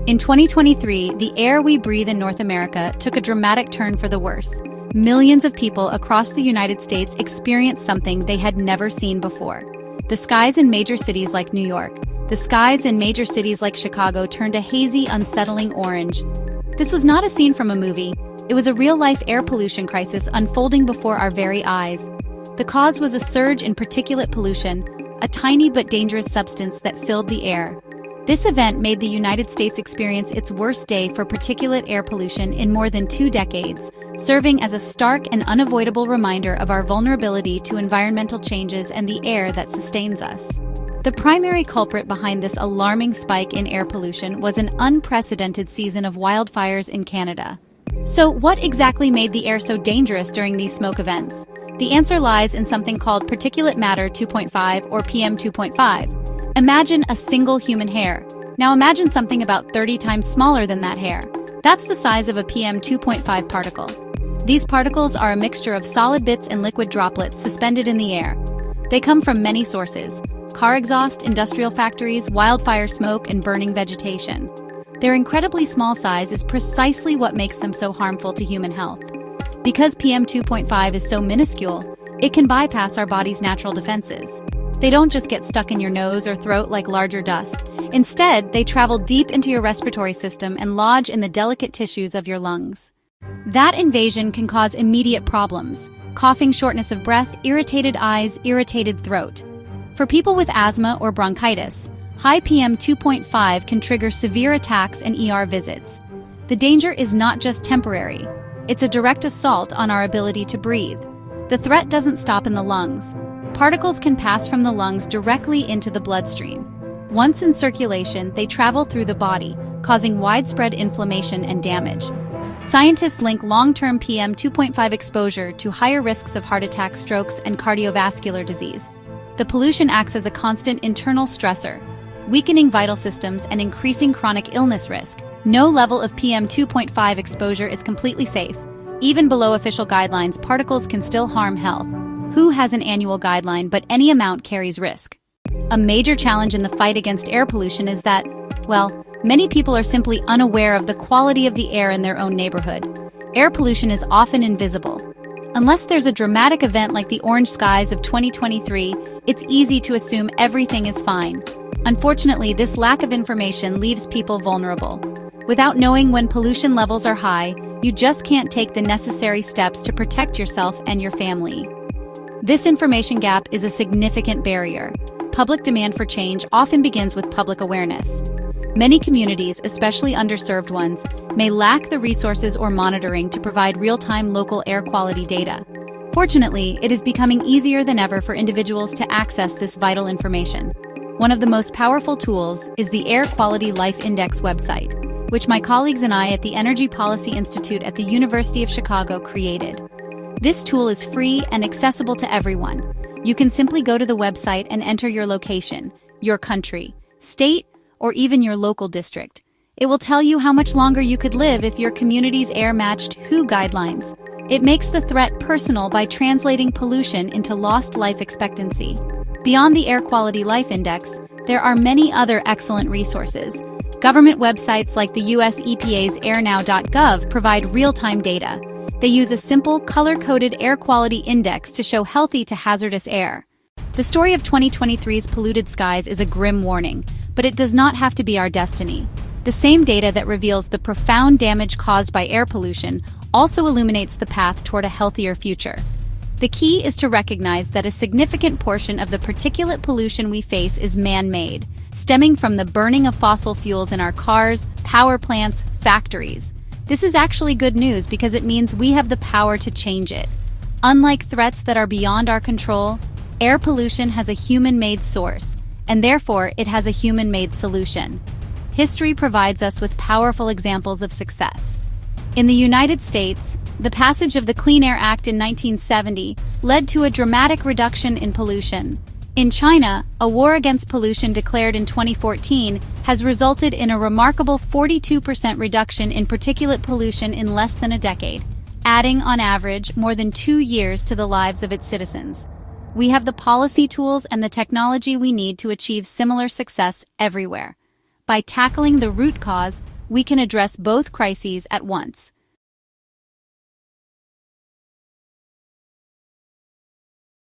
In 2023, the air we breathe in North America took a dramatic turn for the worse. Millions of people across the United States experienced something they had never seen before. The skies in major cities like New York, the skies in major cities like Chicago turned a hazy, unsettling orange. This was not a scene from a movie. It was a real-life air pollution crisis unfolding before our very eyes. The cause was a surge in particulate pollution, a tiny but dangerous substance that filled the air. This event made the United States experience its worst day for particulate air pollution in more than 2 decades, serving as a stark and unavoidable reminder of our vulnerability to environmental changes and the air that sustains us. The primary culprit behind this alarming spike in air pollution was an unprecedented season of wildfires in Canada. So, what exactly made the air so dangerous during these smoke events? The answer lies in something called particulate matter 2.5 or PM 2.5. Imagine a single human hair. Now imagine something about 30 times smaller than that hair. That's the size of a PM 2.5 particle. These particles are a mixture of solid bits and liquid droplets suspended in the air. They come from many sources: car exhaust, industrial factories, wildfire smoke, and burning vegetation. Their incredibly small size is precisely what makes them so harmful to human health. Because PM 2.5 is so minuscule, it can bypass our body's natural defenses. They don't just get stuck in your nose or throat like larger dust. Instead, they travel deep into your respiratory system and lodge in the delicate tissues of your lungs. That invasion can cause immediate problems: coughing, shortness of breath, irritated eyes, irritated throat. For people with asthma or bronchitis, high PM 2.5 can trigger severe attacks and ER visits. The danger is not just temporary. It's a direct assault on our ability to breathe. The threat doesn't stop in the lungs. Particles can pass from the lungs directly into the bloodstream. Once in circulation, they travel through the body, causing widespread inflammation and damage. Scientists link long-term PM 2.5 exposure to higher risks of heart attacks, strokes, and cardiovascular disease. The pollution acts as a constant internal stressor, weakening vital systems and increasing chronic illness risk. No level of PM 2.5 exposure is completely safe. Even below official guidelines, particles can still harm health. WHO has an annual guideline, but any amount carries risk. A major challenge in the fight against air pollution is that, many people are simply unaware of the quality of the air in their own neighborhood. Air pollution is often invisible. Unless there's a dramatic event like the orange skies of 2023, it's easy to assume everything is fine. Unfortunately, this lack of information leaves people vulnerable. Without knowing when pollution levels are high, you just can't take the necessary steps to protect yourself and your family. This information gap is a significant barrier. Public demand for change often begins with public awareness. Many communities, especially underserved ones, may lack the resources or monitoring to provide real-time local air quality data. Fortunately, it is becoming easier than ever for individuals to access this vital information. One of the most powerful tools is the Air Quality Life Index website, which my colleagues and I at the Energy Policy Institute at the University of Chicago created. This tool is free and accessible to everyone. You can simply go to the website and enter your location, your country, state, or even your local district. It will tell you how much longer you could live if your community's air matched WHO guidelines. It makes the threat personal by translating pollution into lost life expectancy. Beyond the Air Quality Life Index, there are many other excellent resources. Government websites like the US EPA's airnow.gov provide real-time data. They use a simple, color-coded air quality index to show healthy to hazardous air. The story of 2023's polluted skies is a grim warning, but it does not have to be our destiny. The same data that reveals the profound damage caused by air pollution also illuminates the path toward a healthier future. The key is to recognize that a significant portion of the particulate pollution we face is man-made, stemming from the burning of fossil fuels in our cars, power plants, factories. This is actually good news because it means we have the power to change it. Unlike threats that are beyond our control, air pollution has a human-made source, and therefore it has a human-made solution. History provides us with powerful examples of success. In the United States, the passage of the Clean Air Act in 1970 led to a dramatic reduction in pollution. In China, a war against pollution declared in 2014 has resulted in a remarkable 42% reduction in particulate pollution in less than a decade, adding, on average, more than 2 years to the lives of its citizens. We have the policy tools and the technology we need to achieve similar success everywhere. By tackling the root cause, we can address both crises at once.